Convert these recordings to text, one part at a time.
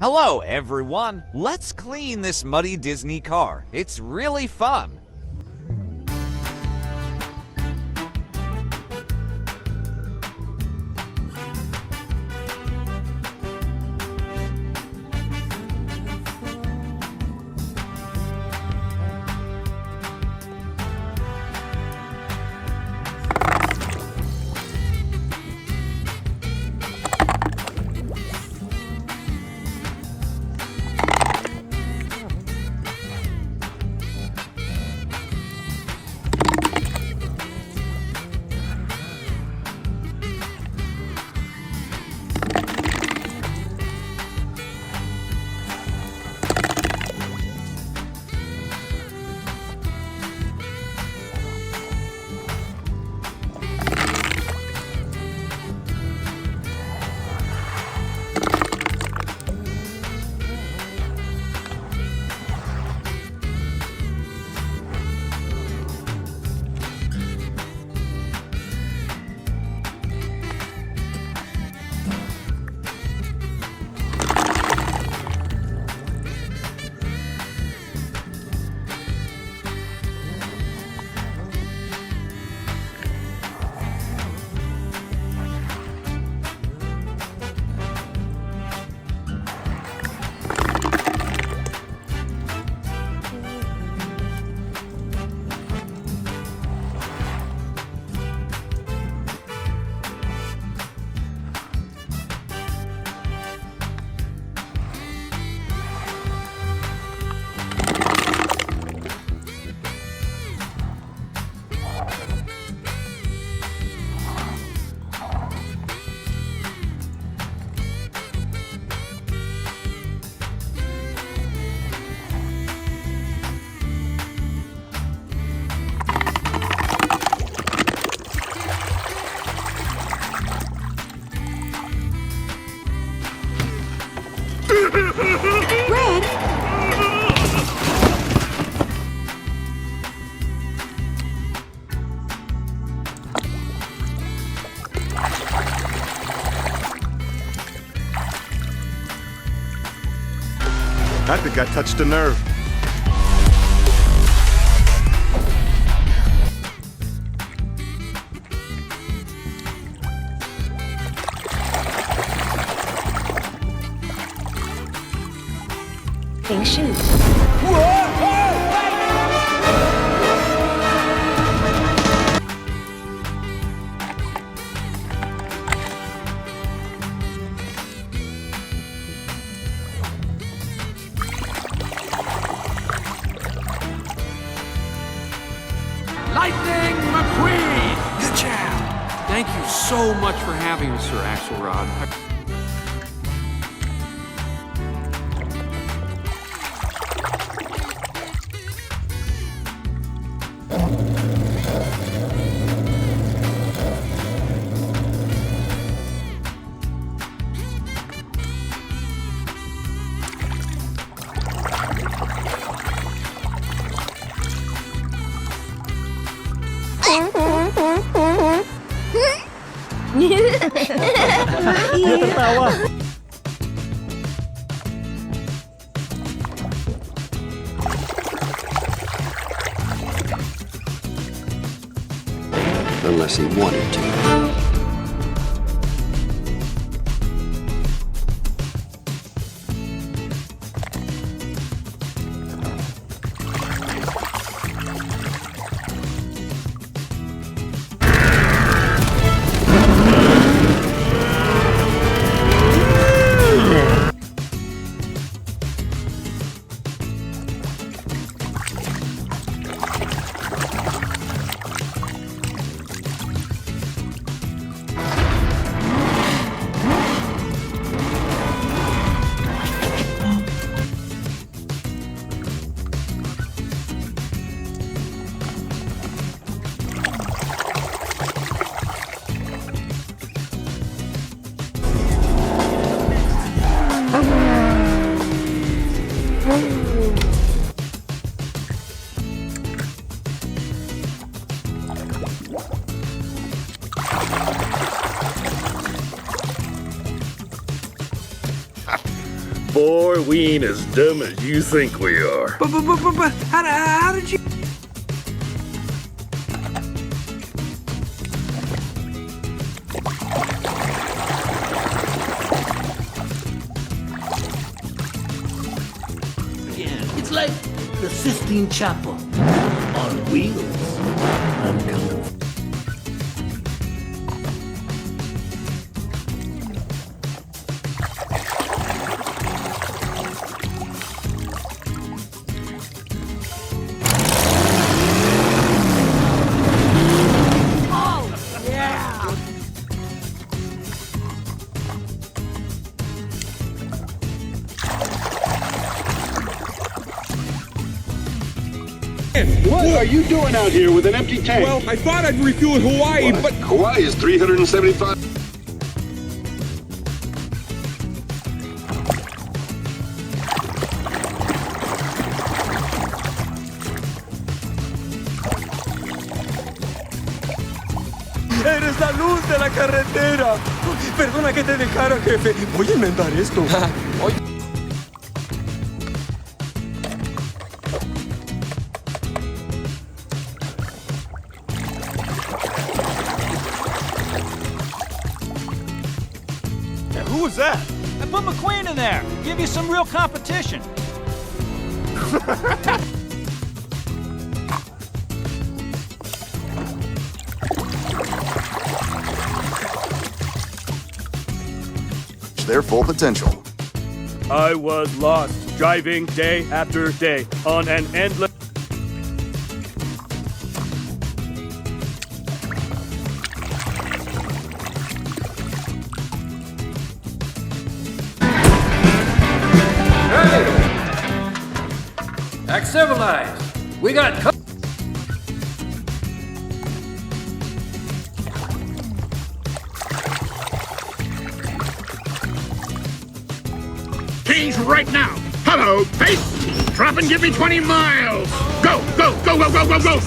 Hello, everyone. Let's clean this muddy Disney car. It's really fun. Red? I think I touched a nerve. Lightning McQueen! Good job! Thank you so much for having us, Sir Axelrod. Dia tertawa. Unless he wanted to. boy, we ain't as dumb as you think we are. But how did you? It's like the Sistine Chapel on wheels. I'm coming. What are you doing out here with an empty tank? Well, I thought I'd refuel in Hawaii, but Hawaii is 375. eres la luz de la carretera. Perdona que te dejara, jefe. Voy a enmendar esto. Who was that? I put McQueen in there. Give you some real competition. Their full potential. I was lost, driving day after day on an endless... Act civilized. We got. Change right now. Hello, pace. Drop and give me 20 miles. Go, go, go, go, go, go, go.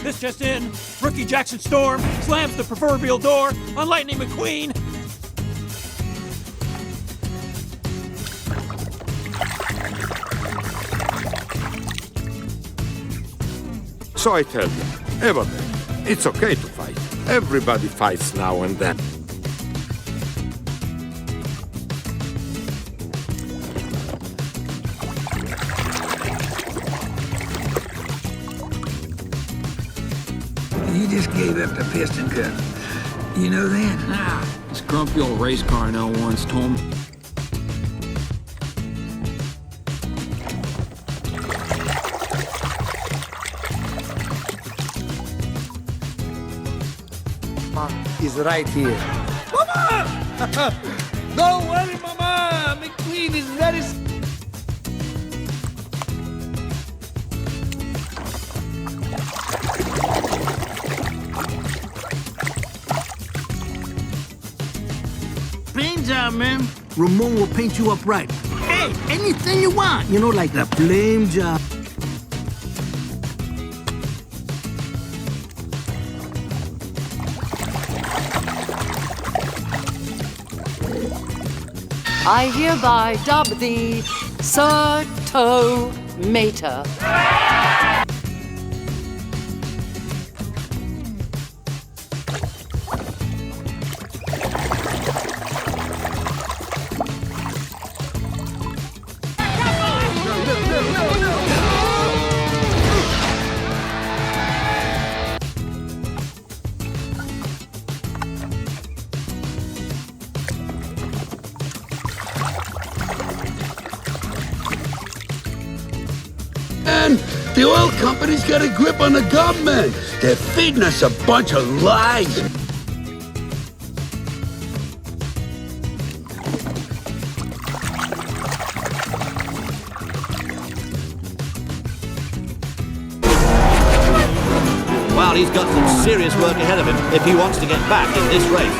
This just in. Rookie Jackson Storm slams the proverbial door on Lightning McQueen. So I tell you, everybody, it's okay to fight. Everybody fights now and then. You just gave up the piston cup. You know that? This grumpy old race car I know once told me. Is right here. Mama! Don't worry, Mama! McQueen is very... Paint job, man. Ramon will paint you up right. Hey, anything you want. You know, like the flame job. I hereby dub thee Sir Tomica. And the oil company's got a grip on the government. They're feeding us a bunch of lies. Well, he's got some serious work ahead of him if he wants to get back in this race.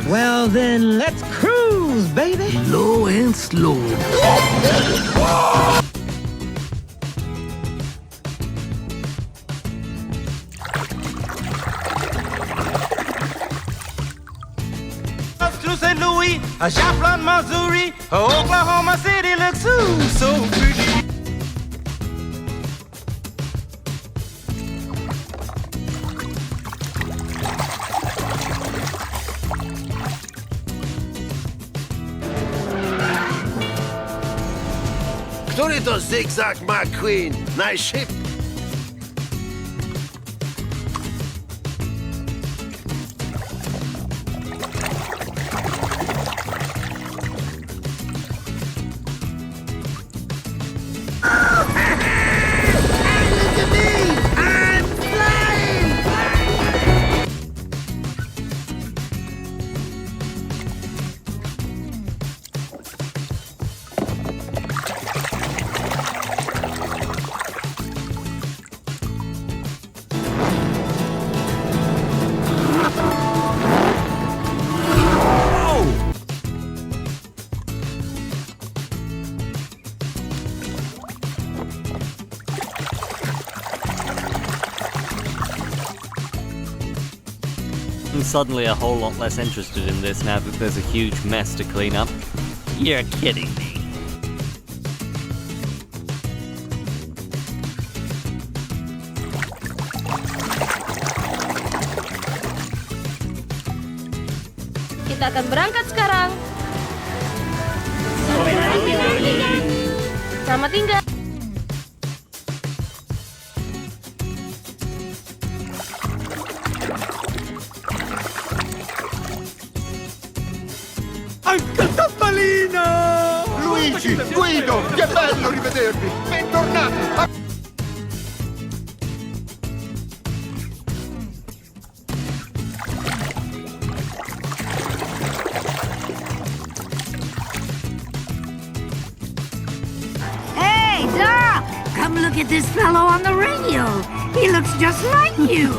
Well, then, let's cruise, baby. Low and slow. To St. Louis, Joplin, Missouri, Oklahoma City looks so pretty. Który to Zygzak McQueen? Najszybciej. I'm suddenly a whole lot less interested in this now that there's a huge mess to clean up. You're kidding me. Kita akan berangkat sekarang. Selamat tinggal. Luigi, Guido, che bello rivedervi! Bentornati! Hey, Doc! Come look at this fellow on the radio. He looks just like you.